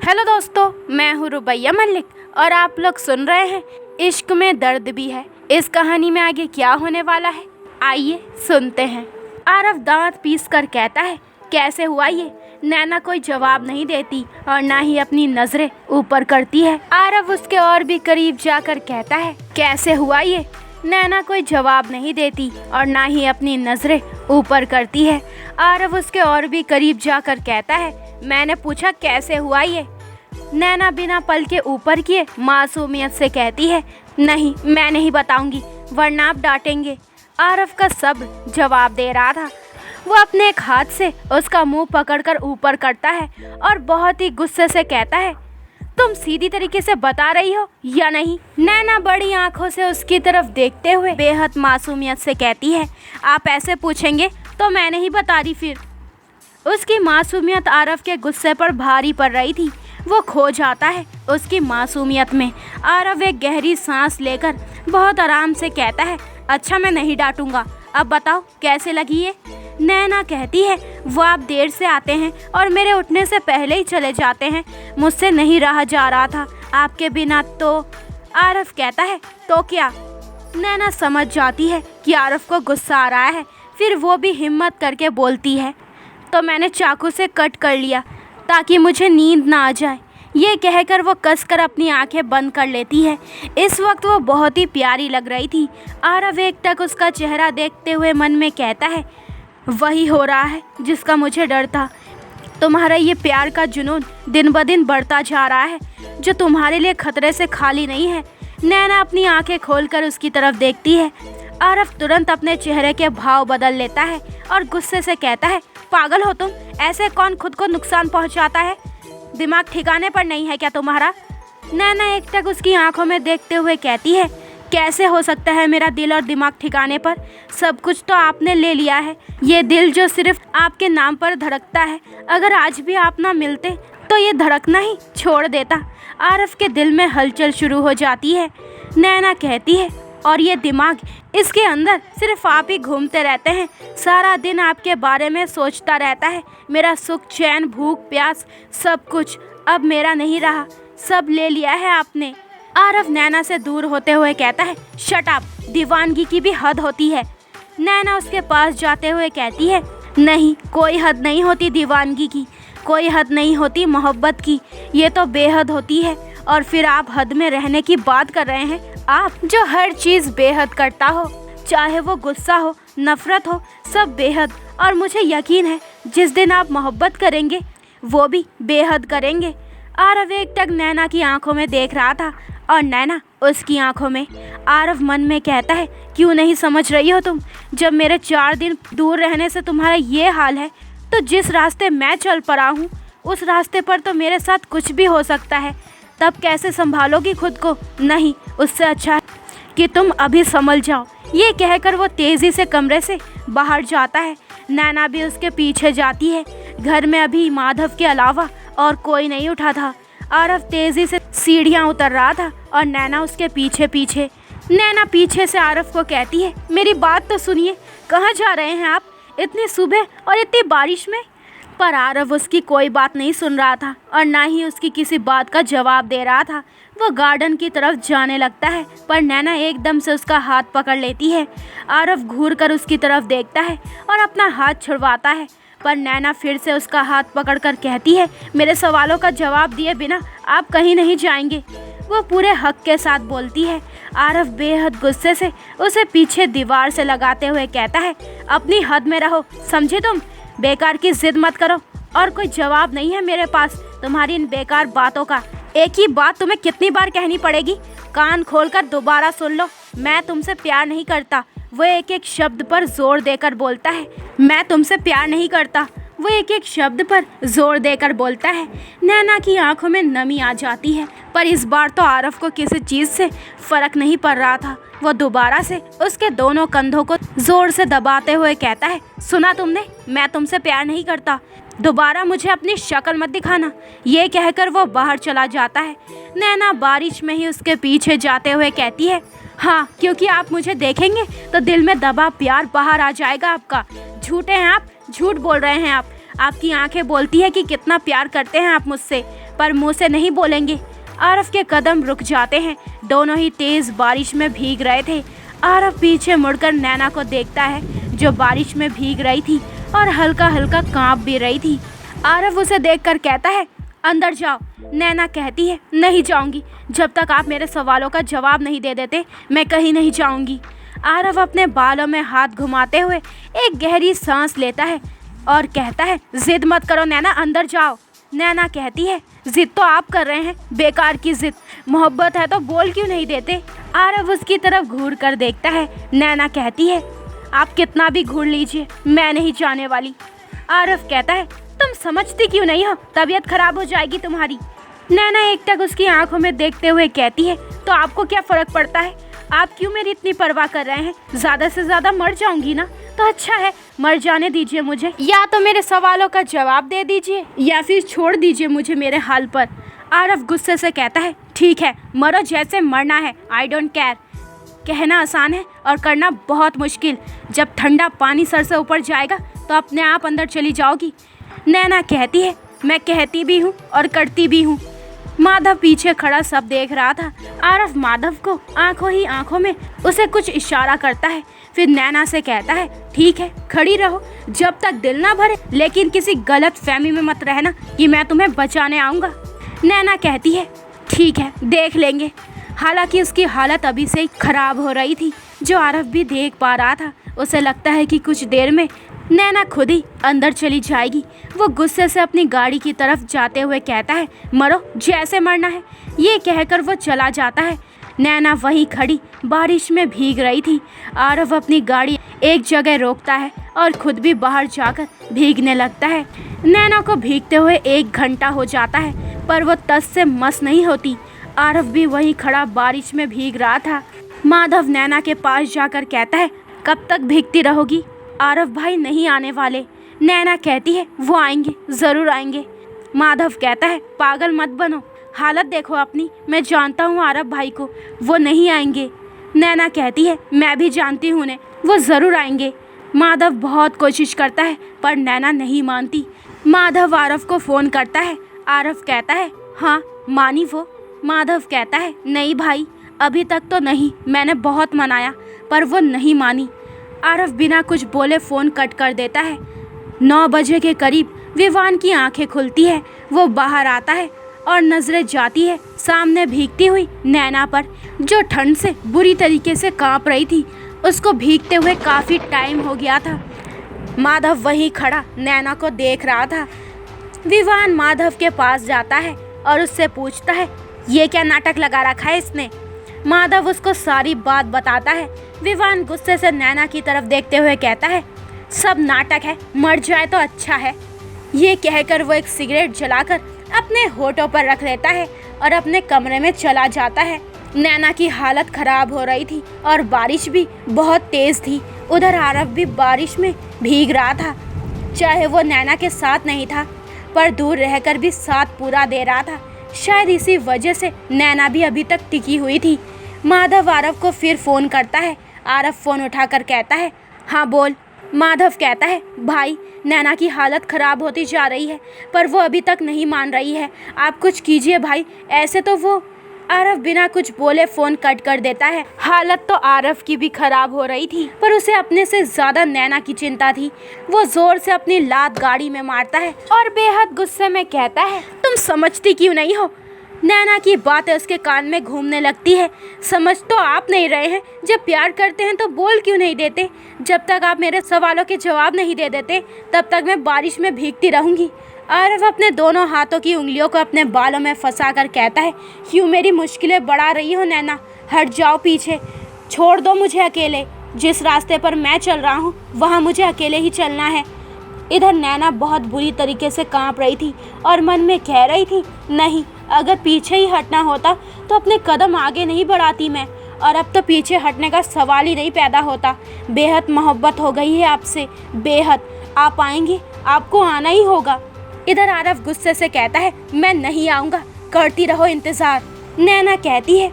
Hello दोस्तों, मैं हूँ रुबैया मलिक और आप लोग सुन रहे हैं इश्क में दर्द भी है। इस कहानी में आगे क्या होने वाला है, आइए सुनते हैं। आरव दांत पीस कर कहता है, कैसे हुआ ये? नैना कोई जवाब नहीं देती और ना ही अपनी नजरें ऊपर करती है। आरव उसके और भी करीब जाकर कहता है, कैसे हुआ ये? नैना कोई जवाब नहीं देती और ना ही अपनी नजरें ऊपर करती है। आरव उसके और भी करीब जाकर कहता है, मैंने पूछा कैसे हुआ ये? नैना बिना पल के ऊपर किए मासूमियत से कहती है, नहीं मैं नहीं बताऊंगी वरना आप डांटेंगे। आरव का सब्र जवाब दे रहा था। वो अपने एक हाथ से उसका मुंह पकड़कर ऊपर करता है और बहुत ही गुस्से से कहता है, तुम सीधी तरीके से बता रही हो या नहीं? नैना बड़ी आंखों से उसकी तरफ देखते हुए बेहद मासूमियत से कहती है, आप ऐसे पूछेंगे तो मैं नहीं बता रही फिर। उसकी मासूमियत आरव के गुस्से पर भारी पड़ रही थी। वो खो जाता है उसकी मासूमियत में। आरव एक गहरी सांस लेकर बहुत आराम से कहता है, अच्छा मैं नहीं डांटूंगा, अब बताओ कैसे लगी ये? नैना कहती है, वो आप देर से आते हैं और मेरे उठने से पहले ही चले जाते हैं। मुझसे नहीं रहा जा रहा था आपके बिना तो। आरव कहता है, तो क्या? नैना समझ जाती है कि आरव को गुस्सा आ रहा है, फिर वो भी हिम्मत करके बोलती है, तो मैंने चाकू से कट कर लिया ताकि मुझे नींद ना आ जाए। ये कहकर वो कसकर अपनी आंखें बंद कर लेती है। इस वक्त वो बहुत ही प्यारी लग रही थी। आरव एकटक उसका चेहरा देखते हुए मन में कहता है, वही हो रहा है जिसका मुझे डर था। तुम्हारा ये प्यार का जुनून दिन ब दिन बढ़ता जा रहा है, जो तुम्हारे लिए खतरे से खाली नहीं है। नैना अपनी आंखें खोलकर उसकी तरफ देखती है। आरव तुरंत अपने चेहरे के भाव बदल लेता है और गुस्से से कहता है, पागल हो तुम? ऐसे कौन खुद को नुकसान पहुंचाता है? दिमाग ठिकाने पर नहीं है क्या तुम्हारा? नैना एकटक उसकी आंखों में देखते हुए कहती है, कैसे हो सकता है मेरा दिल और दिमाग ठिकाने पर? सब कुछ तो आपने ले लिया है। ये दिल जो सिर्फ आपके नाम पर धड़कता है, अगर आज भी आप ना मिलते तो ये धड़कना ही छोड़ देता। आरव के दिल में हलचल शुरू हो जाती है। नैना कहती है, और ये दिमाग, इसके अंदर सिर्फ आप ही घूमते रहते हैं, सारा दिन आपके बारे में सोचता रहता है। मेरा सुख, चैन, भूख, प्यास, सब कुछ अब मेरा नहीं रहा, सब ले लिया है आपने। आरव नैना से दूर होते हुए कहता है, शट अप, दीवानगी की भी हद होती है। नैना उसके पास जाते हुए कहती है, नहीं, कोई हद नहीं होती दीवानगी की, कोई हद नहीं होती मोहब्बत की, ये तो बेहद होती है। और फिर आप हद में रहने की बात कर रहे हैं, आप जो हर चीज़ बेहद करता हो, चाहे वो गुस्सा हो, नफरत हो, सब बेहद। और मुझे यकीन है जिस दिन आप मोहब्बत करेंगे वो भी बेहद करेंगे। आरव एकटक नैना की आंखों में देख रहा था और नैना उसकी आंखों में। आरव मन में कहता है, क्यों नहीं समझ रही हो तुम? जब मेरे 4 दिन दूर रहने से तुम्हारा ये हाल है, तो जिस रास्ते मैं चल पड़ा हूँ उस रास्ते पर तो मेरे साथ कुछ भी हो सकता है। तब कैसे संभालोगी खुद को? नहीं, उससे अच्छा है कि तुम अभी संभल जाओ। ये कहकर वो तेज़ी से कमरे से बाहर जाता है। नैना भी उसके पीछे जाती है। घर में अभी माधव के अलावा और कोई नहीं उठा था। आरव तेज़ी से सीढ़ियाँ उतर रहा था और नैना उसके पीछे पीछे। नैना पीछे से आरव को कहती है, मेरी बात तो सुनिए, कहाँ जा रहे हैं आप इतनी सुबह और इतनी बारिश में? पर आरव उसकी कोई बात नहीं सुन रहा था और ना ही उसकी किसी बात का जवाब दे रहा था। वो गार्डन की तरफ जाने लगता है, पर नैना एकदम से उसका हाथ पकड़ लेती है। आरव घूरकर उसकी तरफ देखता है और अपना हाथ छुड़वाता है, पर नैना फिर से उसका हाथ पकड़कर कहती है, मेरे सवालों का जवाब दिए बिना आप कहीं नहीं जाएंगे। वो पूरे हक के साथ बोलती है। आरव बेहद गुस्से से उसे पीछे दीवार से लगाते हुए कहता है, अपनी हद में रहो, समझे तुम? बेकार की जिद मत करो और कोई जवाब नहीं है मेरे पास तुम्हारी इन बेकार बातों का। एक ही बात तुम्हें कितनी बार कहनी पड़ेगी? कान खोलकर दोबारा सुन लो, मैं तुमसे प्यार नहीं करता। वो एक एक शब्द पर जोर देकर बोलता है, मैं तुमसे प्यार नहीं करता। वो एक एक शब्द पर जोर देकर बोलता है। नैना की आंखों में नमी आ जाती है, पर इस बार तो आरव को किसी चीज़ से फर्क नहीं पड़ रहा था। वो दोबारा से उसके दोनों कंधों को जोर से दबाते हुए कहता है, सुना तुमने? मैं तुमसे प्यार नहीं करता, दोबारा मुझे अपनी शक्ल मत दिखाना। ये कहकर वो बाहर चला जाता है। नैना बारिश में ही उसके पीछे जाते हुए कहती है, हाँ, क्योंकि आप मुझे देखेंगे तो दिल में दबा प्यार बाहर आ जाएगा आपका। झूठे हैं आप, झूठ बोल रहे हैं आप। आपकी आंखें बोलती है कि कितना प्यार करते हैं आप मुझसे, पर मुंह से नहीं बोलेंगे। आरव के कदम रुक जाते हैं। दोनों ही तेज बारिश में भीग रहे थे। आरव पीछे मुड़कर नैना को देखता है, जो बारिश में भीग रही थी और हल्का हल्का कांप भी रही थी। आरव उसे देखकर कहता है, अंदर जाओ। नैना कहती है, नहीं जाऊंगी, जब तक आप मेरे सवालों का जवाब नहीं दे देते मैं कहीं नहीं जाऊंगी। आरव अपने बालों में हाथ घुमाते हुए एक गहरी सांस लेता है और कहता है, जिद मत करो नैना, अंदर जाओ। नैना कहती है, जिद तो आप कर रहे हैं, बेकार की जिद। मोहब्बत है तो बोल क्यों नहीं देते। आरव उसकी तरफ घूर कर देखता है। नैना कहती है, आप कितना भी घूर लीजिए, मैं नहीं जाने वाली। आरव कहता है, तुम समझती क्यों नहीं हो, तबीयत खराब हो जाएगी तुम्हारी। नैना एकटक उसकी आंखों में देखते हुए कहती है, तो आपको क्या फर्क पड़ता है, आप क्यों मेरी इतनी परवाह कर रहे हैं। ज़्यादा से ज़्यादा मर जाऊंगी ना, तो अच्छा है, मर जाने दीजिए मुझे। या तो मेरे सवालों का जवाब दे दीजिए या फिर छोड़ दीजिए मुझे मेरे हाल पर। आरव गुस्से से कहता है, ठीक है, मरो जैसे मरना है, आई डोंट केयर। कहना आसान है और करना बहुत मुश्किल। जब ठंडा पानी सर से ऊपर जाएगा तो अपने आप अंदर चली जाओगी। नैना कहती है, मैं कहती भी हूँ और करती भी हूँ। माधव पीछे खड़ा सब देख रहा था। आरव माधव को आंखों ही आंखों में उसे कुछ इशारा करता है, फिर नैना से कहता है, ठीक है, खड़ी रहो जब तक दिल ना भरे, लेकिन किसी गलत फहमी में मत रहना कि मैं तुम्हें बचाने आऊँगा। नैना कहती है, ठीक है, देख लेंगे। हालांकि उसकी हालत अभी से ही खराब हो रही थी, जो आरव भी देख पा रहा था। उसे लगता है कि कुछ देर में नैना खुद ही अंदर चली जाएगी। वो गुस्से से अपनी गाड़ी की तरफ जाते हुए कहता है, मरो जैसे मरना है। ये कहकर वो चला जाता है। नैना वहीं खड़ी बारिश में भीग रही थी। आरव अपनी गाड़ी एक जगह रोकता है और खुद भी बाहर जाकर भीगने लगता है। नैना को भीगते हुए 1 घंटा हो जाता है, पर वो तस से मस नहीं होती। आरव भी वहीं खड़ा बारिश में भीग रहा था। माधव नैना के पास जाकर कहता है, कब तक भीगती रहोगी, आरव भाई नहीं आने वाले। नैना कहती है, वो आएंगे, ज़रूर आएंगे। माधव कहता है, पागल मत बनो, हालत देखो अपनी, मैं जानता हूँ आरव भाई को, वो नहीं आएंगे। नैना कहती है, मैं भी जानती हूँ उन्हें, वो ज़रूर आएंगे। माधव बहुत कोशिश करता है पर नैना नहीं मानती। माधव आरव को फ़ोन करता है। आरव कहता है, हाँ मानी वो। माधव कहता है, नहीं भाई, अभी तक तो नहीं, मैंने बहुत मनाया पर वो नहीं मानी। आरव बिना कुछ बोले फ़ोन कट कर देता है। 9 बजे के करीब विवान की आंखें खुलती है। वो बाहर आता है और नज़रें जाती है सामने भीगती हुई नैना पर, जो ठंड से बुरी तरीके से कांप रही थी। उसको भीगते हुए काफ़ी टाइम हो गया था। माधव वहीं खड़ा नैना को देख रहा था। विवान माधव के पास जाता है और उससे पूछता है, ये क्या नाटक लगा रखा है इसने। माधव उसको सारी बात बताता है। विवान गुस्से से नैना की तरफ देखते हुए कहता है, सब नाटक है, मर जाए तो अच्छा है। ये कहकर वो एक सिगरेट जलाकर अपने होठों पर रख लेता है और अपने कमरे में चला जाता है। नैना की हालत खराब हो रही थी और बारिश भी बहुत तेज़ थी। उधर आरव भी बारिश में भीग रहा था। चाहे वो नैना के साथ नहीं था, पर दूर रहकर भी साथ पूरा दे रहा था। शायद इसी वजह से नैना भी अभी तक टिकी हुई थी। माधव आरव को फिर फ़ोन करता है। आरव फ़ोन उठाकर कहता है, हाँ बोल। माधव कहता है, भाई नैना की हालत ख़राब होती जा रही है, पर वो अभी तक नहीं मान रही है, आप कुछ कीजिए भाई, ऐसे तो वो। आरव बिना कुछ बोले फ़ोन कट कर देता है। हालत तो आरव की भी ख़राब हो रही थी, पर उसे अपने से ज़्यादा नैना की चिंता थी। वो ज़ोर से अपनी लात गाड़ी में मारता है और बेहद गुस्से में कहता है, तुम समझती क्यों नहीं हो। नैना की बातें उसके कान में घूमने लगती है। समझ तो आप नहीं रहे हैं, जब प्यार करते हैं तो बोल क्यों नहीं देते। जब तक आप मेरे सवालों के जवाब नहीं दे देते, तब तक मैं बारिश में भीगती रहूँगी। आरव अपने दोनों हाथों की उंगलियों को अपने बालों में फंसा कर कहता है, क्यों मेरी मुश्किलें बढ़ा रही हो नैना, हट जाओ पीछे, छोड़ दो मुझे अकेले। जिस रास्ते पर मैं चल रहा हूँ वहाँ मुझे अकेले ही चलना है। इधर नैना बहुत बुरी तरीके से कांप रही थी और मन में कह रही थी, नहीं, अगर पीछे ही हटना होता तो अपने कदम आगे नहीं बढ़ाती मैं, और अब तो पीछे हटने का सवाल ही नहीं पैदा होता। बेहद मोहब्बत हो गई है आपसे, बेहद। आप आएंगे, आपको आना ही होगा। इधर आरव गुस्से से कहता है, मैं नहीं आऊँगा, करती रहो इंतज़ार। नैना कहती है,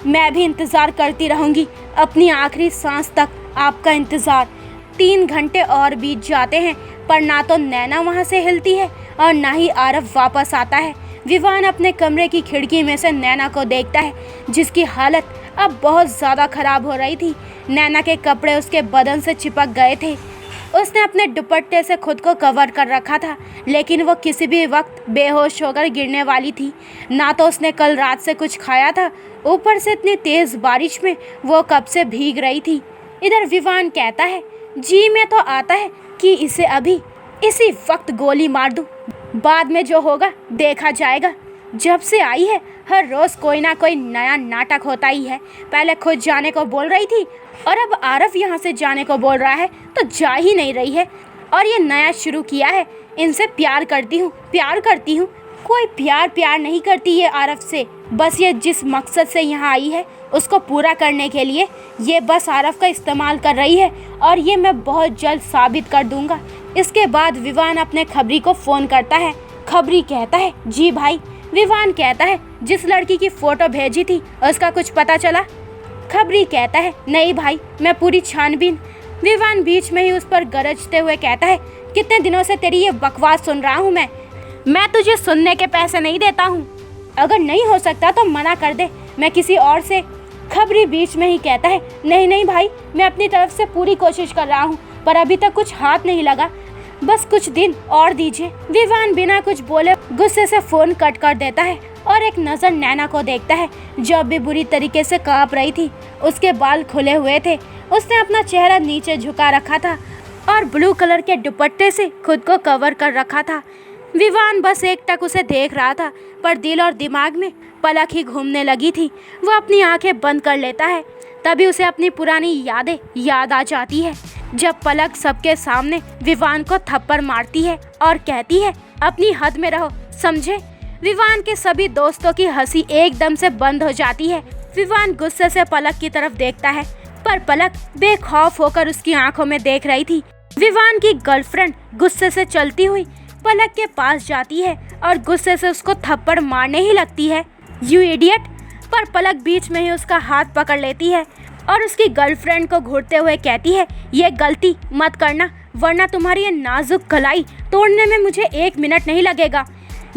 मैं भी इंतज़ार करती रहूँगी अपनी आखिरी सांस तक, आपका इंतज़ार। 3 घंटे और बीत जाते हैं पर ना तो नैना वहाँ से हिलती है और ना ही आरव वापस आता है। विवान अपने कमरे की खिड़की में से नैना को देखता है, जिसकी हालत अब बहुत ज़्यादा खराब हो रही थी। नैना के कपड़े उसके बदन से चिपक गए थे। उसने अपने दुपट्टे से खुद को कवर कर रखा था, लेकिन वो किसी भी वक्त बेहोश होकर गिरने वाली थी। ना तो उसने कल रात से कुछ खाया था, ऊपर से इतनी तेज़ बारिश में वो कब से भीग रही थी। इधर विवान कहता है, जी में तो आता है कि इसे अभी इसी वक्त गोली मार दूं, बाद में जो होगा देखा जाएगा। जब से आई है हर रोज़ कोई ना कोई नया नाटक होता ही है। पहले खुद जाने को बोल रही थी और अब आरव यहाँ से जाने को बोल रहा है तो जा ही नहीं रही है। और ये नया शुरू किया है, इनसे प्यार करती हूँ। कोई प्यार नहीं करती ये आरव से। बस ये जिस मकसद से यहाँ आई है उसको पूरा करने के लिए ये बस आरव का इस्तेमाल कर रही है, और ये मैं बहुत जल्द साबित कर दूंगा। इसके बाद विवान अपने खबरी को फ़ोन करता है। खबरी कहता है, जी भाई। विवान कहता है, जिस लड़की की फ़ोटो भेजी थी उसका कुछ पता चला? खबरी कहता है, नहीं भाई, मैं पूरी छानबीन। विवान बीच में ही उस पर गरजते हुए कहता है, कितने दिनों से तेरी ये बकवास सुन रहा हूँ मैं तुझे सुनने के पैसे नहीं देता हूँ। अगर नहीं हो सकता तो मना कर दे, मैं किसी और से। खबरी बीच में ही कहता है, नहीं भाई, मैं अपनी तरफ से पूरी कोशिश कर रहा हूँ पर अभी तक कुछ हाथ नहीं लगा, बस कुछ दिन और दीजिए। विवान बिना कुछ बोले गुस्से से फ़ोन कट कर देता है और एक नज़र नैना को देखता है, जो अभी बुरी तरीके से काँप रही थी। उसके बाल खुले हुए थे, उसने अपना चेहरा नीचे झुका रखा था और ब्लू कलर के दुपट्टे से खुद को कवर कर रखा था। विवान बस एकटक उसे देख रहा था, पर दिल और दिमाग में पलक ही घूमने लगी थी। वो अपनी आंखें बंद कर लेता है, तभी उसे अपनी पुरानी यादें याद आ जाती है, जब पलक सबके सामने विवान को थप्पड़ मारती है और कहती है, अपनी हद में रहो, समझे? विवान के सभी दोस्तों की हंसी एकदम से बंद हो जाती है। विवान गुस्से से पलक की तरफ देखता है, पर पलक बेखौफ होकर उसकी आंखों में देख रही थी। विवान की गर्लफ्रेंड गुस्से से चलती हुई पलक के पास जाती है और गुस्से से उसको थप्पड़ मारने ही लगती है। You idiot! पर पलक बीच में ही उसका हाथ पकड़ लेती है और उसकी गर्लफ्रेंड को घूरते हुए कहती है, ये गलती मत करना, वरना तुम्हारी ये नाजुक कलाई तोड़ने में मुझे 1 मिनट नहीं लगेगा।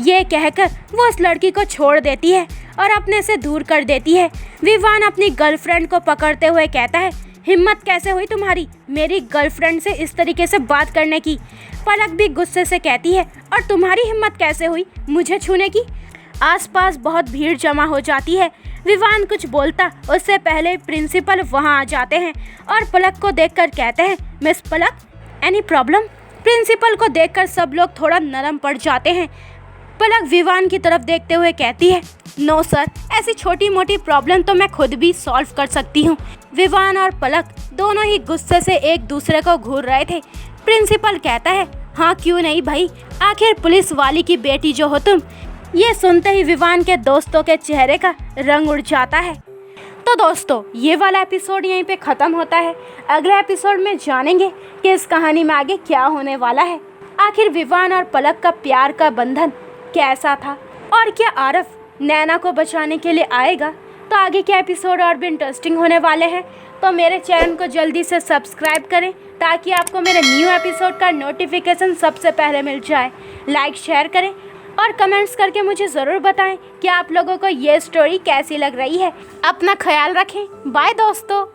ये कहकर वो उस लड़की को छोड़ देती है और अपने से दूर कर देती है। विवान अपनी गर्लफ्रेंड को पकड़ते हुए कहता है, हिम्मत कैसे हुई तुम्हारी मेरी गर्लफ्रेंड से इस तरीके से बात करने की? पलक भी गुस्से से कहती है, और तुम्हारी हिम्मत कैसे हुई मुझे छूने की? आसपास बहुत भीड़ जमा हो जाती है। विवान कुछ बोलता उससे पहले प्रिंसिपल वहां आ जाते हैं और पलक को देखकर कहते हैं, मिस पलक, एनी प्रॉब्लम? प्रिंसिपल को देखकर सब लोग थोड़ा नरम पड़ जाते हैं। पलक विवान की तरफ देखते हुए कहती है, नो सर, ऐसी छोटी मोटी प्रॉब्लम तो मैं खुद भी सॉल्व कर सकती हूँ। विवान और पलक दोनों ही गुस्से से एक दूसरे को घूर रहे थे। प्रिंसिपल कहता है, हाँ क्यों नहीं भाई, आखिर पुलिस वाली की बेटी जो हो तुम। ये सुनते ही विवान के दोस्तों के चेहरे का रंग उड़ जाता है। तो दोस्तों, ये वाला एपिसोड यहीं पे ख़त्म होता है। अगले एपिसोड में जानेंगे कि इस कहानी में आगे क्या होने वाला है। आखिर विवान और पलक का प्यार का बंधन कैसा था, और क्या आरव नैना को बचाने के लिए आएगा? तो आगे के एपिसोड और भी इंटरेस्टिंग होने वाले हैं। तो मेरे चैनल को जल्दी से सब्सक्राइब करें ताकि आपको मेरे न्यू एपिसोड का नोटिफिकेशन सबसे पहले मिल जाए। लाइक शेयर करें और कमेंट्स करके मुझे ज़रूर बताएं कि आप लोगों को ये स्टोरी कैसी लग रही है। अपना ख्याल रखें। बाय दोस्तों।